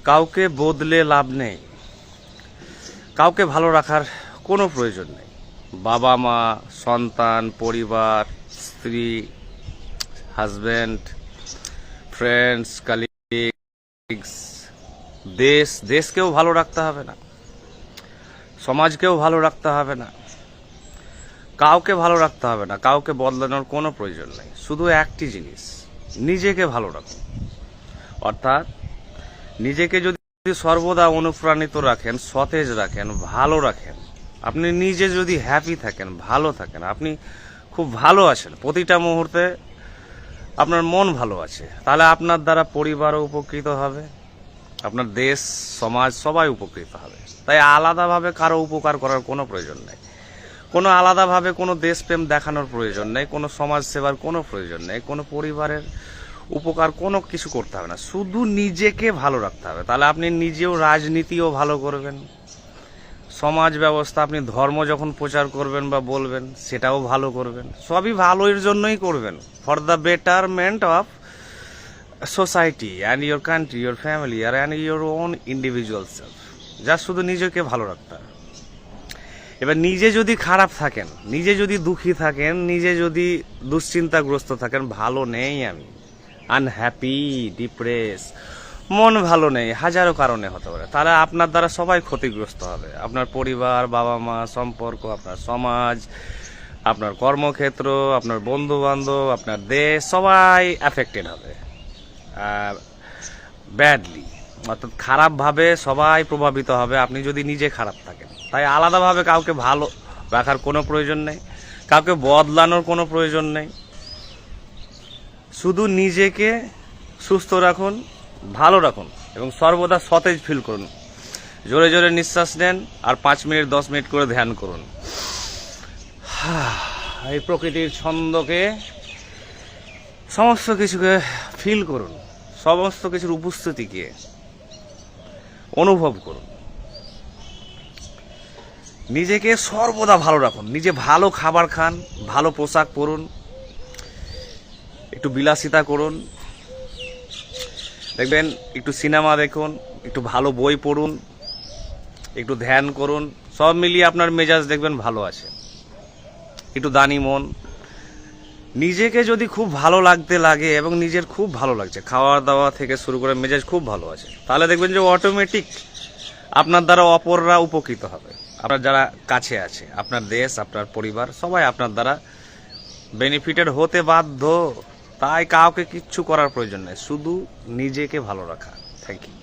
কাউকে বদলে লাভ নেই, কাউকে ভালো রাখার কোনো প্রয়োজন নেই। বাবা মা, সন্তান, পরিবার, স্ত্রী, হাজব্যান্ড, ফ্রেন্ডস, কালিগস, দেশকেও ভালো রাখতে হবে না, সমাজকেও ভালো রাখতে হবে না, কাউকে ভালো রাখতে হবে না, কাউকে বদলানোর কোনো প্রয়োজন নেই। শুধু একটি জিনিস, নিজেকে ভালো রাখুন। অর্থাৎ নিজেকে যদি সর্বদা অনুপ্রাণিত রাখেন, সতেজ রাখেন, ভালো রাখেন, আপনি নিজে যদি হ্যাপি থাকেন, ভালো থাকেন, আপনি খুব ভালো আছেন, প্রতিটা মুহূর্তে আপনার মন ভালো আছে, তাহলে আপনার দ্বারা পরিবারও উপকৃত হবে, আপনার দেশ, সমাজ সবাই উপকৃত হবে। তাই আলাদাভাবে কারো উপকার করার কোনো প্রয়োজন নেই, কোনো আলাদাভাবে কোনো দেশপ্রেম দেখানোর প্রয়োজন নেই, কোনো সমাজ সেবার কোনো প্রয়োজন নেই, কোনো পরিবারের উপকার কোনো কিছু করতে হবে না। শুধু নিজেকে ভালো রাখতে হবে, তাহলে আপনি নিজেও রাজনীতিও ভালো করবেন, সমাজ ব্যবস্থা, আপনি ধর্ম যখন প্রচার করবেন বা বলবেন সেটাও ভালো করবেন, সবই ভালোর জন্যই করবেন, for the betterment of society and your country, your family and your own individual self. যা শুধু নিজেকে ভালো রাখতে হবে। এবার নিজে যদি খারাপ থাকেন, নিজে যদি দুঃখী থাকেন, নিজে যদি দুশ্চিন্তাগ্রস্ত থাকেন, ভালো নেই আমি, আনহ্যাপি, ডিপ্রেস, মন ভালো নেই, হাজারো কারণে হতে পারে, তাহলে আপনার দ্বারা সবাই ক্ষতিগ্রস্ত হবে। আপনার পরিবার, বাবা মা, সম্পর্ক, আপনার সমাজ, আপনার কর্মক্ষেত্র, আপনার বন্ধু বান্ধব, আপনার দেশ, সবাই অ্যাফেক্টেড হবে ব্যাডলি, অর্থাৎ খারাপভাবে সবাই প্রভাবিত হবে আপনি যদি নিজে খারাপ থাকেন। তাই আলাদাভাবে কাউকে ভালো রাখার কোনো প্রয়োজন নেই, কাউকে বদলানোর কোনো প্রয়োজন নেই। শুধু নিজেকে সুস্থ রাখুন, ভালো রাখুন এবং সর্বদা সতেজ ফিল করুন। জোরে জোরে নিঃশ্বাস নেন আর 5 মিনিট 10 মিনিট করে ধ্যান করুন। এই প্রকৃতির ছন্দকে, সমস্ত কিছুকে ফিল করুন, সমস্ত কিছুর উপস্থিতিকে অনুভব করুন। নিজেকে সর্বদা ভালো রাখুন, নিজে ভালো খাবার খান, ভালো পোশাক পরুন, একটু বিলাসিতা করুন, দেখবেন একটু সিনেমা দেখুন, একটু ভালো বই পড়ুন, একটু ধ্যান করুন, সব মিলিয়ে আপনার মেজাজ দেখবেন ভালো আছে, একটু দানি মন। নিজেকে যদি খুব ভালো লাগতে লাগে এবং নিজের খুব ভালো লাগছে, খাওয়া দাওয়া থেকে শুরু করে মেজাজ খুব ভালো আছে, তাহলে দেখবেন যে অটোমেটিক আপনার দ্বারা অপররা উপকৃত হবে। আপনার যারা কাছে আছে, আপনার দেশ, আপনার পরিবার, সবাই আপনার দ্বারা বেনিফিটেড হতে বাধ্য। তাই কাউকে কিচ্ছু করার প্রয়োজন নেই, শুধু নিজেকে ভালো রাখা। Thank you.